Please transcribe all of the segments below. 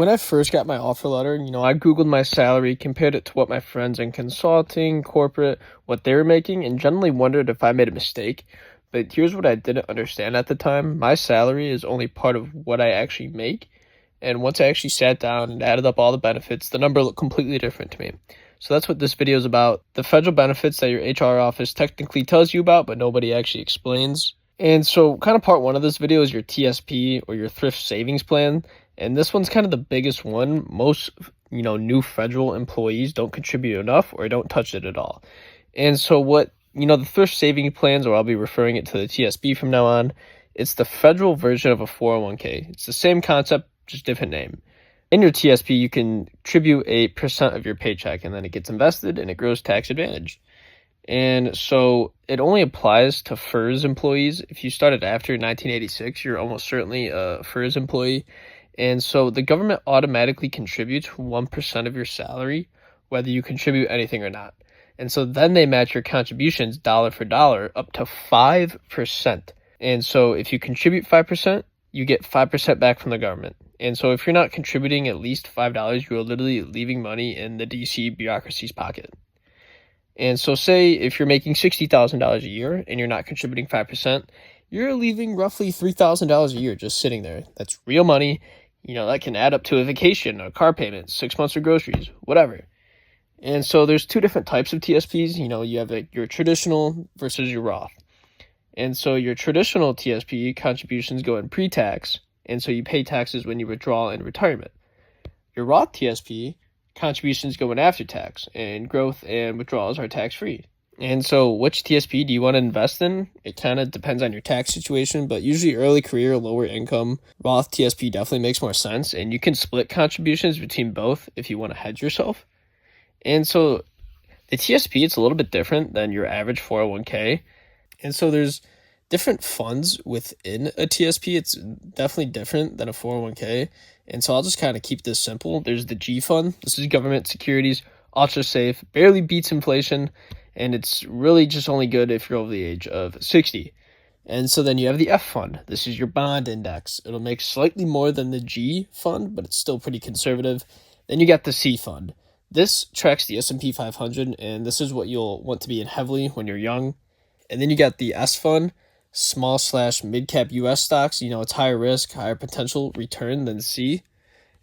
When I first got my offer letter, I Googled my salary, compared it to what my friends in consulting, corporate, what they were making, and generally wondered if I made a mistake. But here's what I didn't understand at the time. My salary is only part of what I actually make. And once I actually sat down and added up all the benefits, the number looked completely different to me. So that's what this video is about. The federal benefits that your HR office technically tells you about, but nobody actually explains. And so kind of part one of this video is your TSP, or your thrift savings plan. And this one's kind of the biggest one. Most, new federal employees don't contribute enough or don't touch it at all. And so the thrift saving plans, or I'll be referring it to the TSP from now on, it's the federal version of a 401k. It's the same concept, just different name. In your TSP, you can contribute 8% of your paycheck, and then it gets invested and it grows tax advantage. And so it only applies to FERS employees. If you started after 1986, you're almost certainly a FERS employee. And so the government automatically contributes 1% of your salary, whether you contribute anything or not. And so then they match your contributions dollar for dollar up to 5%. And so if you contribute 5%, you get 5% back from the government. And so if you're not contributing at least $5, you are literally leaving money in the DC bureaucracy's pocket. And so say if you're making $60,000 a year and you're not contributing 5%, you're leaving roughly $3,000 a year just sitting there. That's real money. That can add up to a vacation, a car payment, 6 months of groceries, whatever. And so there's two different types of TSPs. You have your traditional versus your Roth. And so your traditional TSP contributions go in pre-tax, and so you pay taxes when you withdraw in retirement. Your Roth TSP contributions go in after tax, and growth and withdrawals are tax-free. And so which TSP do you want to invest in? It kind of depends on your tax situation, but usually early career, lower income, Roth TSP definitely makes more sense. And you can split contributions between both if you want to hedge yourself. And so the TSP, it's a little bit different than your average 401k. And so there's different funds within a TSP. It's definitely different than a 401k. And so I'll just kind of keep this simple. There's the G fund. This is government securities, ultra safe, barely beats inflation. And it's really just only good if you're over the age of 60. And so then you have the F fund. This is your bond index. It'll make slightly more than the G fund, but it's still pretty conservative. Then you got the C fund. This tracks the S&P 500, and this is what you'll want to be in heavily when you're young. And then you got the S fund, small/mid-cap US stocks. It's higher risk, higher potential return than C.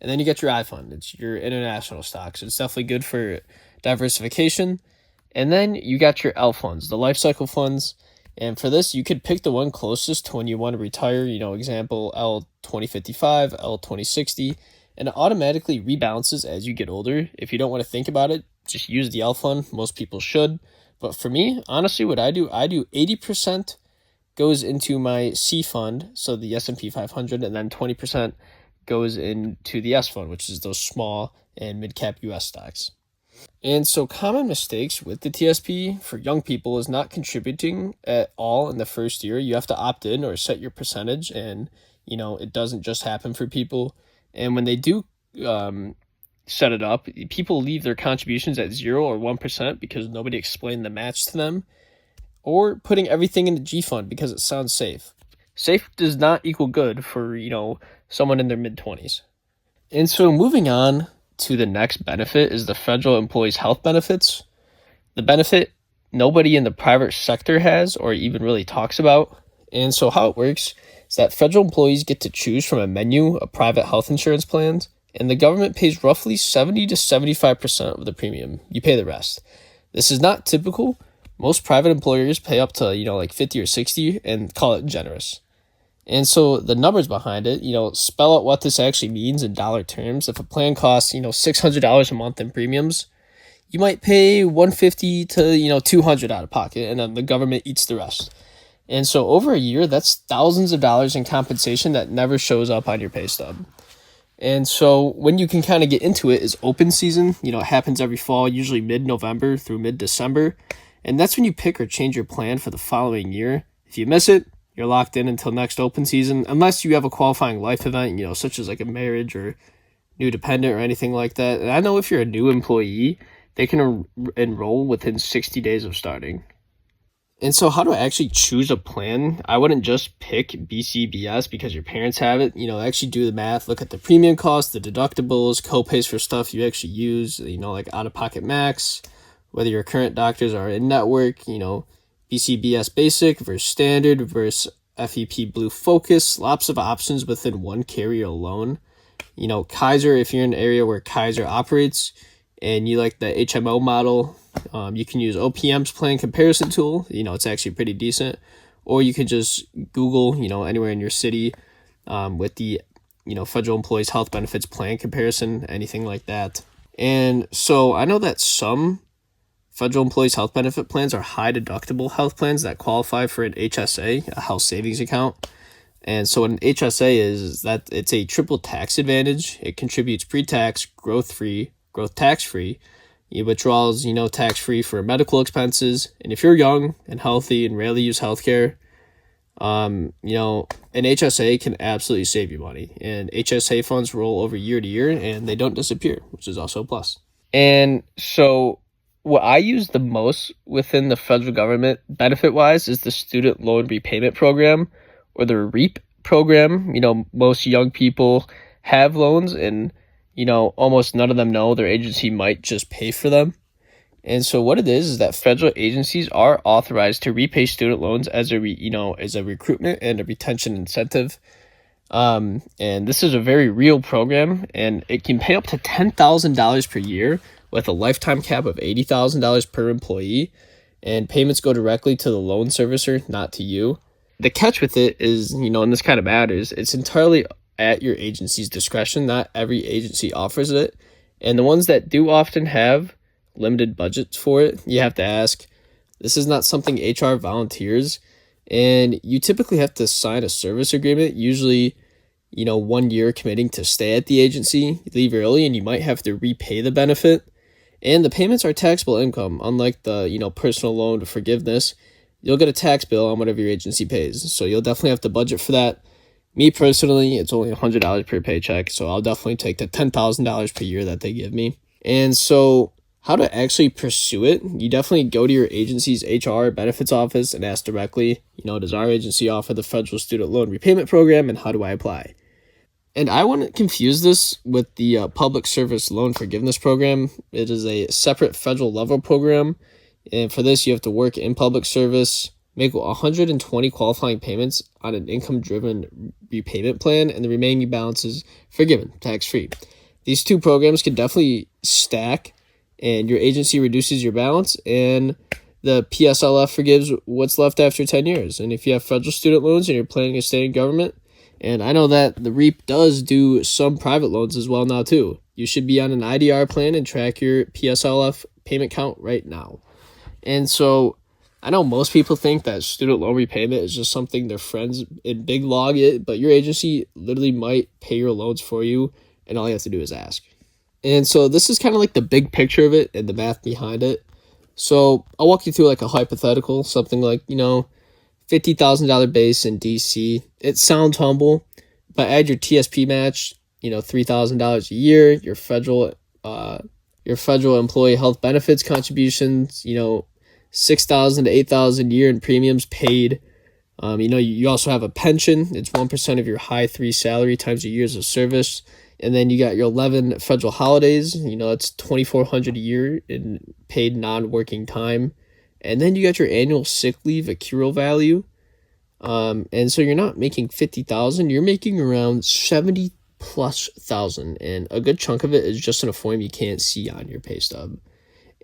And then you get your I fund. It's your international stocks. It's definitely good for diversification. And then you got your L funds, the life cycle funds. And for this, you could pick the one closest to when you want to retire. Example, L2055, L2060. And it automatically rebalances as you get older. If you don't want to think about it, just use the L fund. Most people should. But for me, honestly, what I do 80% goes into my C fund, so the S&P 500, and then 20% goes into the S fund, which is those small and mid-cap US stocks. And so common mistakes with the TSP for young people is not contributing at all in the first year. You have to opt in or set your percentage, and it doesn't just happen for people. And when they do set it up, people leave their contributions at 0 or 1% because nobody explained the match to them, or putting everything in the G fund because it sounds safe. Safe does not equal good for someone in their mid-20s. And so moving on to the next benefit is the federal employees' health benefits. The benefit nobody in the private sector has or even really talks about. And so how it works is that federal employees get to choose from a menu of private health insurance plans, and the government pays roughly 70 to 75% of the premium. You pay the rest. This is not typical. Most private employers pay up to, 50 or 60 and call it generous. And so the numbers behind it, spell out what this actually means in dollar terms. If a plan costs, $600 a month in premiums, you might pay $150 to, $200 out of pocket, and then the government eats the rest. And so over a year, that's thousands of dollars in compensation that never shows up on your pay stub. And so when you can kind of get into it is open season. It happens every fall, usually mid-November through mid-December. And that's when you pick or change your plan for the following year. If you miss it, you're locked in until next open season, unless you have a qualifying life event, such as like a marriage or new dependent or anything like that. And I know if you're a new employee, they can enroll within 60 days of starting. And so how do I actually choose a plan? I wouldn't just pick BCBS because your parents have it. Actually do the math, look at the premium cost, the deductibles, co-pays for stuff you actually use, like out-of-pocket max, whether your current doctors are in network, BCBS basic versus standard versus FEP Blue Focus, lots of options within one carrier alone. Kaiser, if you're in an area where Kaiser operates and you like the HMO model, you can use OPM's plan comparison tool. It's actually pretty decent. Or you could just Google, anywhere in your city with the, Federal Employees Health Benefits Plan comparison, anything like that. And so I know that some Federal Employees Health Benefit plans are high deductible health plans that qualify for an HSA, a health savings account. And so what an HSA is that it's a triple tax advantage. It contributes pre-tax, growth tax-free. It withdraws, tax-free for medical expenses. And if you're young and healthy and rarely use healthcare, an HSA can absolutely save you money. And HSA funds roll over year to year and they don't disappear, which is also a plus. And so what I use the most within the federal government benefit-wise is the student loan repayment program, or the REAP program. Most young people have loans and, almost none of them know their agency might just pay for them. And so what it is that federal agencies are authorized to repay student loans as a recruitment and a retention incentive. And this is a very real program, and it can pay up to $10,000 per year with a lifetime cap of $80,000 per employee, and payments go directly to the loan servicer, not to you. The catch with it is, and this kind of matters, it's entirely at your agency's discretion. Not every agency offers it. And the ones that do often have limited budgets for it, you have to ask. This is not something HR volunteers. And you typically have to sign a service agreement, usually, 1 year committing to stay at the agency, leave early, and you might have to repay the benefit. And the payments are taxable income, unlike the, personal loan forgiveness. You'll get a tax bill on whatever your agency pays. So you'll definitely have to budget for that. Me personally, it's only $100 per paycheck. So I'll definitely take the $10,000 per year that they give me. And so how to actually pursue it, you definitely go to your agency's HR benefits office and ask directly, does our agency offer the federal student loan repayment program, and how do I apply? And I wouldn't confuse this with the public service loan forgiveness program. It is a separate federal level program. And for this, you have to work in public service, make 120 qualifying payments on an income-driven repayment plan, and the remaining balance is forgiven, tax-free. These two programs can definitely stack, and your agency reduces your balance, and the PSLF forgives what's left after 10 years. And if you have federal student loans and you're planning to stay in government, and I know that the REAP does do some private loans as well now too. You should be on an IDR plan and track your PSLF payment count right now. And so I know most people think that student loan repayment is just something their friends in big log it, but your agency literally might pay your loans for you, and all you have to do is ask. And so this is kind of like the big picture of it and the math behind it. So I'll walk you through like a hypothetical, something like, $50,000 base in DC. It sounds humble, but add your TSP match, $3,000 a year, your federal employee health benefits contributions, $6,000 to $8,000 a year in premiums paid. You also have a pension. It's 1% of your high 3 salary times your years of service. And then you got your 11 federal holidays. It's $2,400 a year in paid non-working time. And then you got your annual sick leave accrual value. And so you're not making $50,000, you're making around $70,000+, and a good chunk of it is just in a form you can't see on your pay stub.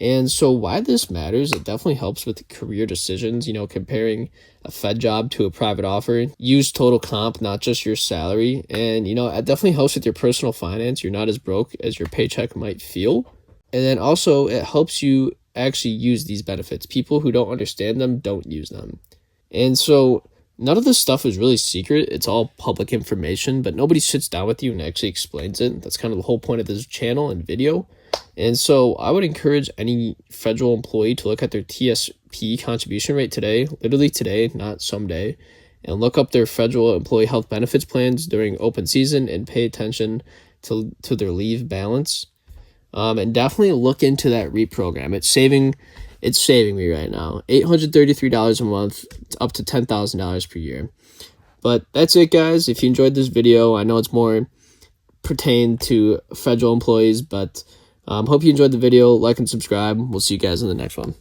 And so why this matters, it definitely helps with career decisions, comparing a Fed job to a private offer. Use total comp, not just your salary. And, it definitely helps with your personal finance. You're not as broke as your paycheck might feel. And then also it helps you actually use these benefits. People who don't understand them don't use them. And so none of this stuff is really secret. It's all public information, but nobody sits down with you and actually explains it. That's kind of the whole point of this channel and video. And so I would encourage any federal employee to look at their TSP contribution rate today, literally today, not someday, and look up their federal employee health benefits plans during open season and pay attention to their leave balance. And definitely look into that REAP program. It's saving it's saving me right now. $833 a month, up to $10,000 per year. But that's it, guys. If you enjoyed this video, I know it's more pertained to federal employees, but hope you enjoyed the video. Like and subscribe. We'll see you guys in the next one.